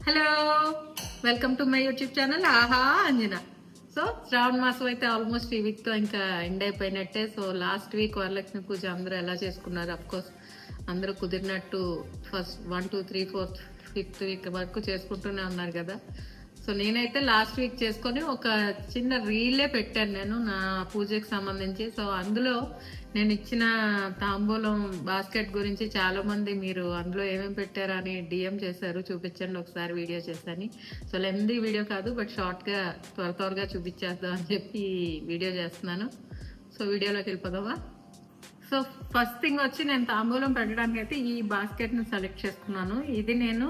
Hello, welcome to my YouTube channel ఆహా అంజన. So శ్రావణ మాసం అయితే ఆల్మోస్ట్ ఈ వీక్ తో ఇంకా ఎండ్ అయిపోయినట్టే. సో లాస్ట్ వీక్ వరలక్ష్మి పూజ అందరూ ఎలా చేసుకున్నారు? అఫ్ కోర్స్ అందరూ కుదిరినట్టు ఫస్ట్ 1, 2, 3, 4, 5th వీక్ వరకు చేసుకుంటూనే ఉన్నారు కదా. సో నేనైతే లాస్ట్ వీక్ చేసుకొని ఒక చిన్న రీలే పెట్టాను నేను నా పూజకి సంబంధించి. సో అందులో నేను ఇచ్చిన తాంబూలం బాస్కెట్ గురించి చాలా మంది మీరు అందులో ఏమేమి పెట్టారా అని డిఎం చేశారు. చూపించండి ఒకసారి వీడియో చేశాను. సో లెందీ వీడియో కాదు, బట్ షార్ట్గా త్వరగా చూపించేద్దాం అని చెప్పి వీడియో చేస్తున్నాను. సో వీడియోలోకి వెళ్ళిపోదామా? సో ఫస్ట్ థింగ్ వచ్చి నేను తాంబూలం పెట్టడానికి అయితే ఈ బాస్కెట్ని సెలెక్ట్ చేసుకున్నాను. ఇది నేను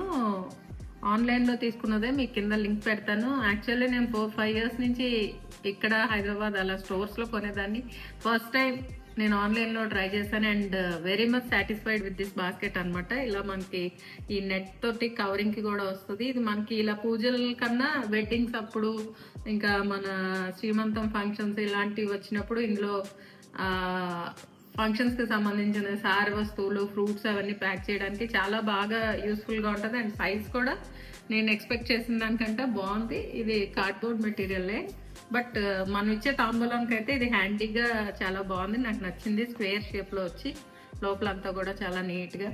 ఆన్లైన్లో తీసుకున్నదే, మీకు కింద లింక్ పెడతాను. యాక్చువల్లీ నేను 4-5 years నుంచి ఇక్కడ హైదరాబాద్ అలా స్టోర్స్లో కొనేదాన్ని. ఫస్ట్ టైం నేను ఆన్లైన్లో ట్రై చేశాను and very much satisfied with this basket అనమాట. ఇలా మనకి ఈ నెట్ తోటి కవరింగ్కి కూడా వస్తుంది. ఇది మనకి ఇలా పూజల కన్నా వెడ్డింగ్స్ అప్పుడు, ఇంకా మన శ్రీమంతం ఫంక్షన్స్ ఇలాంటివి వచ్చినప్పుడు ఇందులో ఫంక్షన్స్కి సంబంధించిన సారీ వస్తువులు, ఫ్రూట్స్ అవన్నీ ప్యాక్ చేయడానికి చాలా బాగా యూస్ఫుల్గా ఉంటుంది. అండ్ సైజ్ కూడా నేను ఎక్స్పెక్ట్ చేసిన దానికంటే బాగుంది. ఇది కార్డ్బోర్డ్ మెటీరియలే, బట్ మనం ఇచ్చే తాంబూలంకి అయితే ఇది హ్యాండీగా చాలా బాగుంది, నాకు నచ్చింది. స్క్వేర్ షేప్లో వచ్చి లోపలంతా కూడా చాలా నీట్గా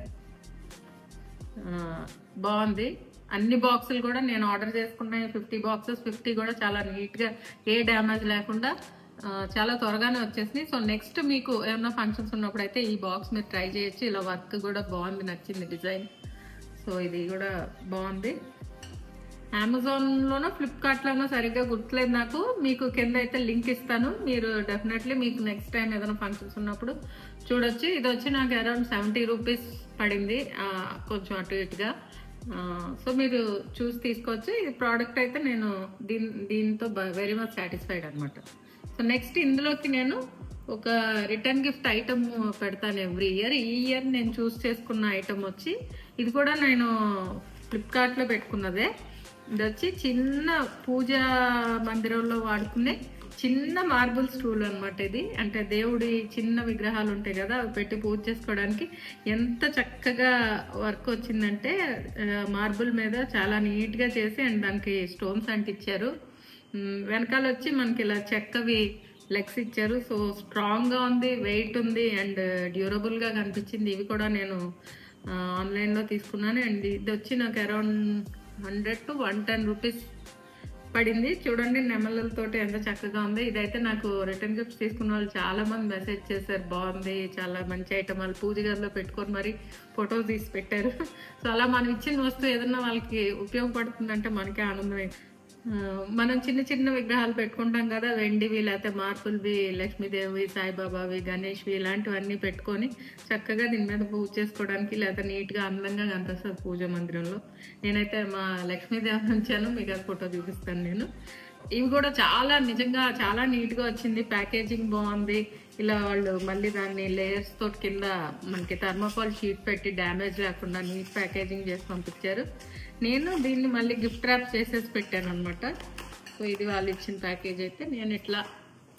బాగుంది. అన్ని బాక్సులు కూడా నేను ఆర్డర్ చేసుకున్న 50 boxes 50 కూడా చాలా నీట్గా ఏ డ్యామేజ్ లేకుండా చాలా త్వరగానే వచ్చేసింది. సో నెక్స్ట్ మీకు ఏమైనా ఫంక్షన్స్ ఉన్నప్పుడు అయితే ఈ బాక్స్ మీరు ట్రై చేయొచ్చు. ఇలా వర్క్ కూడా బాగుంది, నచ్చింది డిజైన్. సో ఇది కూడా బాగుంది. అమెజాన్లోనో ఫ్లిప్కార్ట్లోనో సరిగ్గా గుర్తులేదు నాకు, మీకు కింద అయితే లింక్ ఇస్తాను. మీరు డెఫినెట్లీ మీకు నెక్స్ట్ టైం ఏదైనా ఫంక్షన్స్ ఉన్నప్పుడు చూడొచ్చు. ఇది వచ్చి నాకు అరౌండ్ 70 rupees పడింది, కొంచెం అటు ఇటుగా. సో మీరు చూసి తీసుకోవచ్చు. ఈ ప్రోడక్ట్ అయితే నేను దీంతో వెరీ మచ్ సాటిస్ఫైడ్ అనమాట. సో నెక్స్ట్ ఇందులోకి నేను ఒక రిటర్న్ గిఫ్ట్ ఐటమ్ పెడతాను ఎవ్రీ ఇయర్. ఈ ఇయర్ నేను చూస్ చేసుకున్న ఐటమ్ వచ్చి ఇది కూడా నేను ఫ్లిప్కార్ట్లో పెట్టుకున్నదే. ఇది వచ్చి చిన్న పూజా మందిరంలో వాడుకునే చిన్న మార్బుల్ స్టూల్ అనమాట. ఇది అంటే దేవుడి చిన్న విగ్రహాలు ఉంటాయి కదా, అవి పెట్టి పూజ చేసుకోవడానికి ఎంత చక్కగా వర్క్ వచ్చిందంటే మార్బుల్ మీద చాలా నీట్గా చేసి అండ్ దానికి స్టోన్స్ అంటించారు. వెనకాల వచ్చి మనకి ఇలా చెక్కవి లెగ్స్ ఇచ్చారు. సో స్ట్రాంగ్గా ఉంది, వెయిట్ ఉంది అండ్ డ్యూరబుల్గా కనిపించింది. ఇవి కూడా నేను ఆన్లైన్లో తీసుకున్నాను అండ్ ఇది వచ్చి నాకు అరౌండ్ 100 to 110 rupees పడింది. చూడండి నెమలతోటి ఎంత చక్కగా ఉంది. ఇదైతే నాకు రిటర్న్ గిఫ్ట్స్ తీసుకున్న వాళ్ళు చాలా మంది మెసేజ్ చేశారు, బాగుంది, చాలా మంచి ఐటమ్, వాళ్ళు పూజ గదిలో పెట్టుకొని మరి ఫొటోస్ తీసి పెట్టారు. సో అలా మనం ఇచ్చిన వస్తువు ఏదన్నా వాళ్ళకి ఉపయోగపడుతుందంటే మనకే ఆనందమే. మనం చిన్న చిన్న విగ్రహాలు పెట్టుకుంటాం కదా, వెండివి లేకపోతే మార్పుల్వి, లక్ష్మీదేవి, సాయిబాబావి, గణేష్వి ఇలాంటివన్నీ పెట్టుకొని చక్కగా దీని మీద పూజ చేసుకోవడానికి లేకపోతే నీట్గా అందంగా కనిపిస్తుంది పూజ మందిరంలో. నేనైతే మా లక్ష్మీదేవి ఉంచాను, మీకు అది ఫోటో చూపిస్తాను నేను. ఇవి కూడా చాలా నిజంగా చాలా నీట్గా వచ్చింది, ప్యాకేజింగ్ బాగుంది. ఇలా వాళ్ళు మళ్ళీ దాన్ని లేయర్స్ తోటి కింద మనకి థర్మోకాల్ షీట్ పెట్టి డ్యామేజ్ లేకుండా నీట్ ప్యాకేజింగ్ చేసి పంపించారు. నేను దీన్ని మళ్ళీ గిఫ్ట్ ర్యాప్ చేసేసి పెట్టాను అనమాట. సో ఇది వాళ్ళు ఇచ్చిన ప్యాకేజ్ అయితే నేను ఇట్లా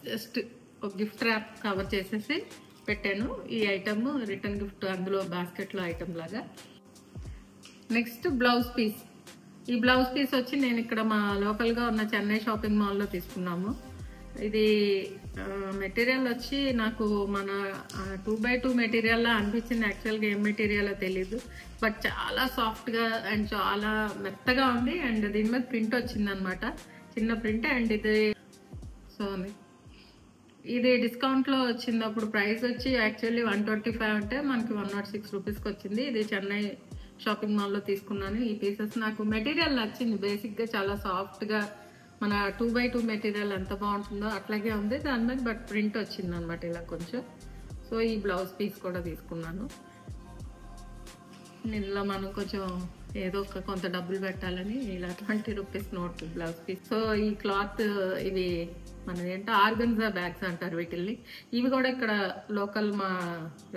జస్ట్ ఒక గిఫ్ట్ ర్యాప్ కవర్ చేసేసి పెట్టాను. ఈ ఐటమ్ రిటర్న్ గిఫ్ట్ అందులో బాస్కెట్లో ఐటమ్ లాగా. Next blouse piece. ఈ బ్లౌజ్ పీస్ వచ్చి నేను ఇక్కడ మా లోకల్గా ఉన్న చెన్నై షాపింగ్ మాల్లో తీసుకున్నాము. ఇది మెటీరియల్ వచ్చి నాకు మన 2x2 మెటీరియల్లా అనిపించింది. యాక్చువల్గా ఏం మెటీరియల్లో తెలీదు, బట్ చాలా సాఫ్ట్గా అండ్ చాలా మెత్తగా ఉంది అండ్ దీని మీద ప్రింట్ వచ్చింది అనమాట, చిన్న ప్రింట్. అండ్ ఇది డిస్కౌంట్లో వచ్చింది. అప్పుడు ప్రైస్ వచ్చి యాక్చువల్లీ 125 అంటే మనకి 106 రూపీస్కి వచ్చింది. ఇది చెన్నై షాపింగ్ మాల్లో తీసుకున్నాను. ఈ పీసెస్ నాకు మెటీరియల్ నచ్చింది, బేసిక్గా చాలా సాఫ్ట్గా మన 2x2 మెటీరియల్ ఎంత బాగుంటుందో అట్లాగే ఉంది దాని మీద, బట్ ప్రింట్ వచ్చింది అనమాట ఇలా కొంచెం. సో ఈ బ్లౌజ్ పీస్ కూడా తీసుకున్నాను. ఇందులో మనం కొంచెం ఏదో కొంత డబ్బులు పెట్టాలని ఇలా 20 rupees note blouse piece. So ఈ క్లాత్ ఇవి మన ఏంటో ఆర్గన్జా బ్యాగ్స్ అంటారు వీటిల్ని. ఇవి కూడా ఇక్కడ లోకల్ మా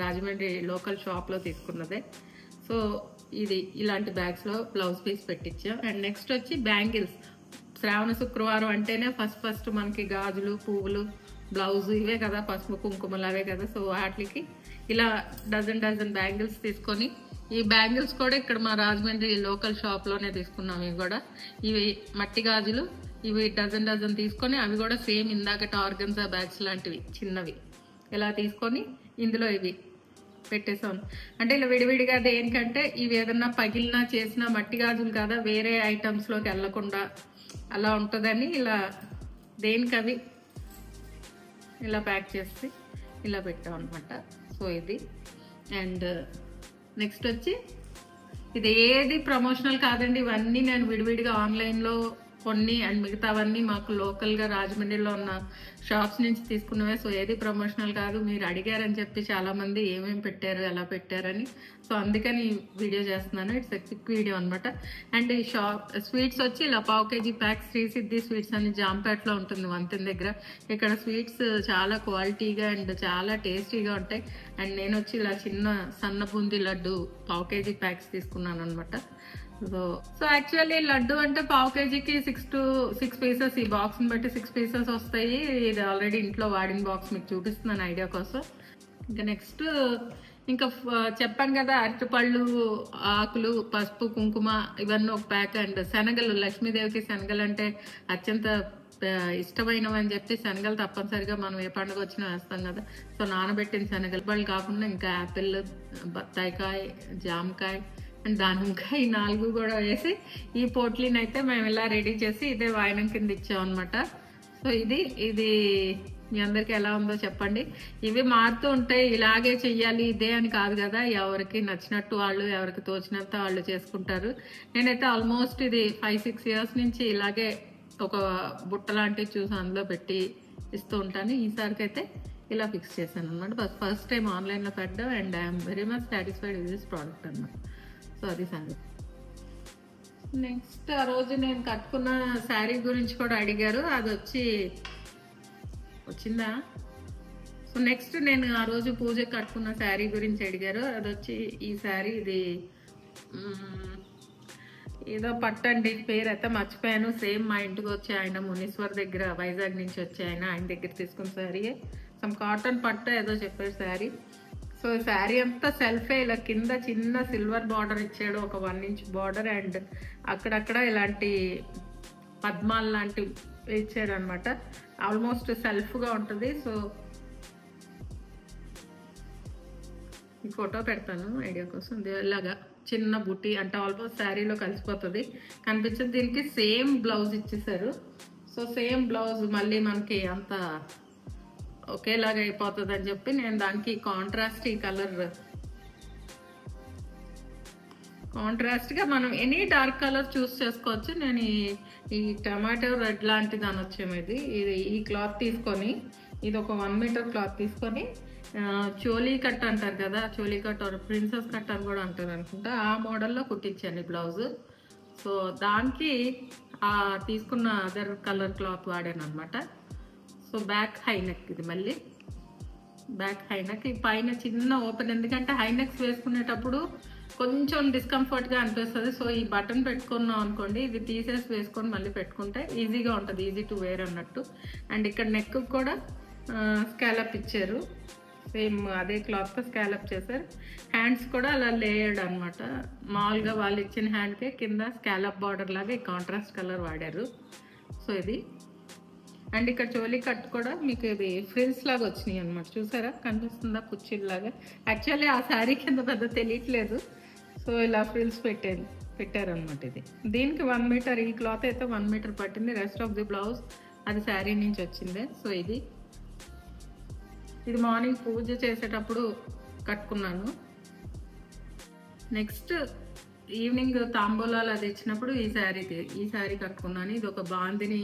రాజమండ్రి లోకల్ షాప్లో తీసుకున్నదే. సో ఇది ఇలాంటి బ్యాగ్స్లో బ్లౌజ్ పీస్ పెట్టించాం. అండ్ నెక్స్ట్ వచ్చి బ్యాంగిల్స్. శ్రావణ శుక్రవారం అంటేనే ఫస్ట్ మనకి గాజులు, పువ్వులు, బ్లౌజ్ ఇవే కదా, పసుపు కుంకుమలు అవే కదా. సో వాటికి ఇలా డజన్ బ్యాంగిల్స్ తీసుకొని ఈ బ్యాంగిల్స్ కూడా ఇక్కడ మా రాజమండ్రి లోకల్ షాప్లోనే తీసుకున్నాం. ఇవి కూడా ఇవి మట్టి గాజులు, ఇవి డజన్ తీసుకొని అవి కూడా సేమ్ ఇందాక ఆర్గన్జా బ్యాగ్స్ లాంటివి చిన్నవి ఇలా తీసుకొని ఇందులో ఇవి పెట్టేసాం. అంటే ఇలా విడివిడిగా దేనికంటే ఇవి ఏదన్నా పగిలినా చేసినా మట్టి గాజులు కదా, వేరే ఐటమ్స్లోకి వెళ్ళకుండా అలా ఉంటుందని ఇలా దేనికి అవి ఇలా ప్యాక్ చేసి ఇలా పెట్టాం అనమాట. సో ఇది అండ్ నెక్స్ట్ వచ్చి ఇది ఏది ప్రమోషనల్ కాదండి, ఇవన్నీ నేను విడివిడిగా ఆన్లైన్లో కొన్ని అండ్ మిగతావన్నీ మాకు లోకల్గా రాజమండ్రిలో ఉన్న షాప్స్ నుంచి తీసుకున్నవే. సో ఏది ప్రమోషనల్ కాదు. మీరు అడిగారని చెప్పి చాలామంది ఏమేమి పెట్టారు ఎలా పెట్టారని, సో అందుకని వీడియో చేస్తున్నాను. ఇట్స్ క్విక్ వీడియో అనమాట. అండ్ ఈ స్వీట్స్ వచ్చి ఇలా పావు కేజీ ప్యాక్ శ్రీ సిద్ధి స్వీట్స్ అని జాంపేటలో ఉంటుంది వంతెన దగ్గర. ఇక్కడ స్వీట్స్ చాలా క్వాలిటీగా అండ్ చాలా టేస్టీగా ఉంటాయి. అండ్ నేను వచ్చి ఇలా చిన్న సన్న బూందీ లడ్డు పావు కేజీ ప్యాక్స్ తీసుకున్నాను అనమాట. సో యాక్చువల్లీ లడ్డు అంటే పావు కేజీకి 6 పీసెస్, ఈ బాక్స్ని బట్టి 6 పీసెస్ వస్తాయి. ఇది ఆల్రెడీ ఇంట్లో వాడిన బాక్స్ మీకు చూపిస్తున్నాను ఐడియా కోసం. ఇంకా నెక్స్ట్ ఇంకా చెప్పాను కదా అరటిపళ్ళు, ఆకులు, పసుపు, కుంకుమ ఇవన్నీ ఒక ప్యాక్. అండ్ శనగలు, లక్ష్మీదేవికి శనగలు అంటే అత్యంత ఇష్టమైనవి అని చెప్పి శనగలు తప్పనిసరిగా మనం ఏ పండుగ వచ్చినా వేస్తాం కదా. సో నానబెట్టిన శనగలు పళ్ళు కాకుండా ఇంకా యాపిల్, బత్తాయికాయ, జామకాయ అండ్ దానిమ్మకాయ ఈ 4 కూడా వేసి ఈ పోట్లీని అయితే మేము ఇలా రెడీ చేసి ఇదే వాయనం కింద ఇచ్చామన్నమాట. సో ఇది మీ అందరికి ఎలా ఉందో చెప్పండి. ఇవి మారుతూ ఉంటాయి, ఇలాగే చెయ్యాలి ఇదే అని కాదు కదా. ఎవరికి నచ్చినట్టు వాళ్ళు, ఎవరికి తోచినంత వాళ్ళు చేసుకుంటారు. నేనైతే ఆల్మోస్ట్ ఇది 5-6 ఇయర్స్ నుంచి ఇలాగే ఒక బుట్ట లాంటివి చూసి అందులో పెట్టి ఇస్తూ ఉంటాను. ఈసారికి అయితే ఇలా ఫిక్స్ చేశాను అనమాట. ఫస్ట్ టైం ఆన్లైన్లో పెట్టడం and I'm very much satisfied with this product అనమాట. సో అది సంగతి. నెక్స్ట్ ఆ రోజు నేను కట్టుకున్న శారీ గురించి కూడా అడిగారు, అది వచ్చిందా. సో నెక్స్ట్ నేను ఆ రోజు పూజకి కట్టుకున్న శారీ గురించి అడిగారు, అది వచ్చి ఈ శారీ. ఇది ఏదో పట్టండి, పేరు అయితే మర్చిపోయాను. సేమ్ మా ఇంటికి వచ్చే ఆయన మునీశ్వర్ దగ్గర, వైజాగ్ నుంచి వచ్చే ఆయన దగ్గర తీసుకున్న శారీ. సమ్ కాటన్ పట్టు ఏదో చెప్పారు శారీ. సో శారీ అంతా సెల్ఫే, ఇలా కింద చిన్న సిల్వర్ బార్డర్ ఇచ్చాడు, ఒక 1 ఇంచ్ బార్డర్. అండ్ అక్కడక్కడ ఇలాంటి పద్మాలు లాంటివి ఇచ్చాడు అనమాట. ఆల్మోస్ట్ సెల్ఫ్గా ఉంటుంది. సో ఈ ఫోటో పెడతాను ఐడియా కోసం. ఇలాగా చిన్న బుట్టి అంటే ఆల్మోస్ట్ శారీలో కలిసిపోతుంది, కనిపించదు. దీనికి సేమ్ బ్లౌజ్ ఇచ్చేసారు. సో సేమ్ బ్లౌజ్ మళ్ళీ మనకి అంత ఒకేలాగా అయిపోతుంది అని చెప్పి నేను దానికి కాంట్రాస్ట్ ఈ కలర్, కాంట్రాస్ట్గా మనం ఎనీ డార్క్ కలర్ చూస్ చేసుకోవచ్చు. నేను ఈ టమాటో రెడ్ లాంటి దాని వచ్చేమో ఇది ఈ క్లాత్ తీసుకొని, ఇది ఒక 1 మీటర్ క్లాత్ తీసుకొని చోలీ కట్ అంటారు కదా, చోలీ కట్ ప్రిన్సెస్ కట్ అని కూడా అంటారు అనుకుంటా, ఆ మోడల్లో కుట్టించాను ఈ బ్లౌజ్. సో దానికి తీసుకున్న అదర్ కలర్ క్లాత్ వాడాను అనమాట. సో బ్యాక్ హైనెక్, ఇది మళ్ళీ బ్యాక్ హైనెక్. ఈ పైన చిన్న ఓపెన్, ఎందుకంటే హైనెక్స్ వేసుకునేటప్పుడు కొంచెం డిస్కంఫర్ట్గా అనిపిస్తుంది. సో ఈ బటన్ పెట్టుకున్నాం అనుకోండి, ఇది తీసేసి వేసుకొని మళ్ళీ పెట్టుకుంటే ఈజీగా ఉంటుంది, ఈజీ టు వేర్ అన్నట్టు. అండ్ ఇక్కడ నెక్ కూడా స్కాలప్ ఇచ్చారు, సేమ్ అదే క్లాత్తో స్కాలప్ చేశారు. హ్యాండ్స్ కూడా అలా లేయర్డ్ అనమాట, మామూలుగా వాళ్ళు ఇచ్చిన హ్యాండ్కే కింద స్కాలప్ బార్డర్ లాగా ఈ కాంట్రాస్ట్ కలర్ వాడారు. సో ఇది. అండ్ ఇక్కడ చోలీ కట్ కూడా మీకు ఇది ఫ్రిల్స్ లాగా వచ్చినాయి అనమాట, చూసారా కనిపిస్తుందా కుర్చీలాగా. యాక్చువల్లీ ఆ శారీ కింద పెద్ద తెలియట్లేదు. సో ఇలా ఫ్రిల్స్ పెట్టారనమాట. ఇది దీనికి 1 మీటర్, ఈ క్లాత్ అయితే 1 మీటర్ పట్టింది. రెస్ట్ ఆఫ్ ది బ్లౌజ్ అది శారీ నుంచి వచ్చిందే. సో ఇది మార్నింగ్ పూజ చేసేటప్పుడు కట్టుకున్నాను. నెక్స్ట్ ఈవినింగ్ తాంబూలాలు అది ఇచ్చినప్పుడు ఈ శారీ కట్టుకున్నాను. ఇది ఒక బాందిని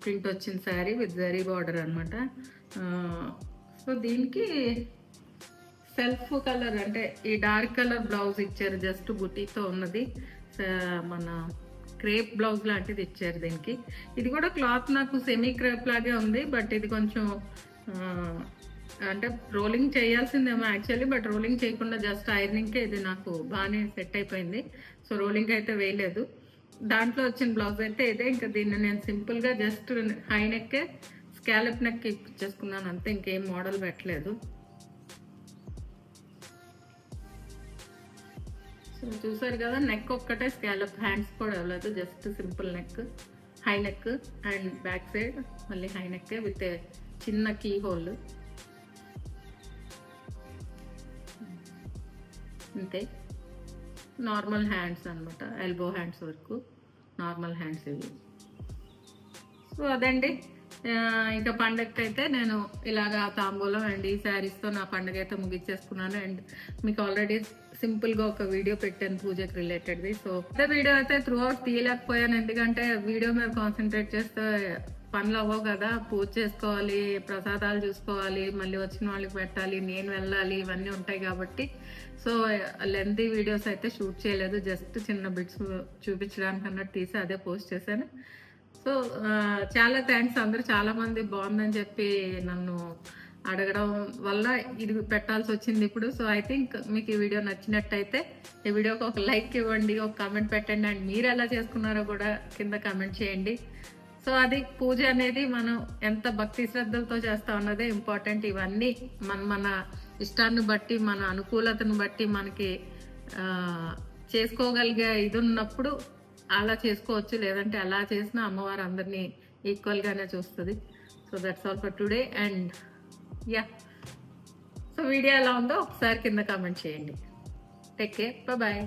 ప్రింట్ వచ్చిన శారీ విత్ జరీ బార్డర్ అనమాట. సో దీనికి సెల్ఫ్ కలర్ అంటే ఈ డార్క్ కలర్ బ్లౌజ్ ఇచ్చారు, జస్ట్ బుటీతో ఉన్నది. మన క్రేప్ బ్లౌజ్ లాంటిది ఇచ్చారు దీనికి. ఇది కూడా క్లాత్ నాకు సెమీ క్రేప్ లాగే ఉంది, బట్ ఇది కొంచెం అంటే రోలింగ్ చేయాల్సిందేమో యాక్చువల్లీ, బట్ రోలింగ్ చేయకుండా జస్ట్ ఐరనింగ్కే ఇది నాకు బాగానే సెట్ అయిపోయింది. సో రోలింగ్ అయితే వేయలేదు. దాంట్లో వచ్చిన బ్లౌజ్ అయితే ఇదే. ఇంకా దీన్ని నేను సింపుల్గా జస్ట్ హై నెక్కే స్కాలప్ నెక్ ఇచ్చేసుకున్నాను అంతే, ఇంకేం మోడల్ పెట్టలేదు. చూసారు కదా, నెక్ ఒక్కటే స్కాలప్, హ్యాండ్స్ కూడా ఇవ్వలేదు, just simple neck, high neck and back side మళ్ళీ హై నెక్ విత్ చిన్న కీ హోల్ అంతే. నార్మల్ హ్యాండ్స్ అనమాట, ఎల్బో హ్యాండ్స్ వరకు నార్మల్ హ్యాండ్స్ ఇవి. సో అదండి, ఇంకా పండగకి అయితే నేను ఇలాగా తాంబూలం అండ్ ఈ శారీస్తో నా పండుగ అయితే ముగిచ్చేసుకున్నాను. అండ్ మీకు ఆల్రెడీ సింపుల్గా ఒక వీడియో పెట్టాను పూజకి రిలేటెడ్ది. సో అదే వీడియో అయితే త్రూ అవుట్ తీయలేకపోయాను, ఎందుకంటే వీడియో మీద కాన్సన్ట్రేట్ చేస్తే పనులు అవ్వవు కదా, పూజ చేసుకోవాలి, ప్రసాదాలు చూసుకోవాలి, మళ్ళీ వచ్చిన వాళ్ళకి పెట్టాలి, నేను వెళ్ళాలి, ఇవన్నీ ఉంటాయి కాబట్టి సో లెంతీ వీడియోస్ అయితే షూట్ చేయలేదు, జస్ట్ చిన్న బిట్స్ చూపించడానికి అన్నట్టు తీసి అదే పోస్ట్ చేశాను. సో చాలా థ్యాంక్స్, అందరూ చాలామంది బాగుందని చెప్పి నన్ను అడగడం వల్ల ఇది పెట్టాల్సి వచ్చింది ఇప్పుడు. సో ఐ థింక్ మీకు ఈ వీడియో నచ్చినట్టయితే ఈ వీడియోకి ఒక లైక్ ఇవ్వండి, ఒక కామెంట్ పెట్టండి, అండ్ మీరు ఎలా చేసుకున్నారో కూడా కింద కామెంట్ చేయండి. సో అది పూజ అనేది మనం ఎంత భక్తి శ్రద్ధలతో చేస్తా ఉన్నదే ఇంపార్టెంట్. ఇవన్నీ మన ఇష్టాన్ని బట్టి, మన అనుకూలతను బట్టి మనకి చేసుకోగలిగే ఇది ఉన్నప్పుడు అలా చేసుకోవచ్చు, లేదంటే అలా చేసిన అమ్మవారు అందరినీ ఈక్వల్గానే చూస్తుంది. So that's all for today. And yeah, so video ఎలా ఉందో ఒకసారి కింద కామెంట్ చేయండి. Take care, bye.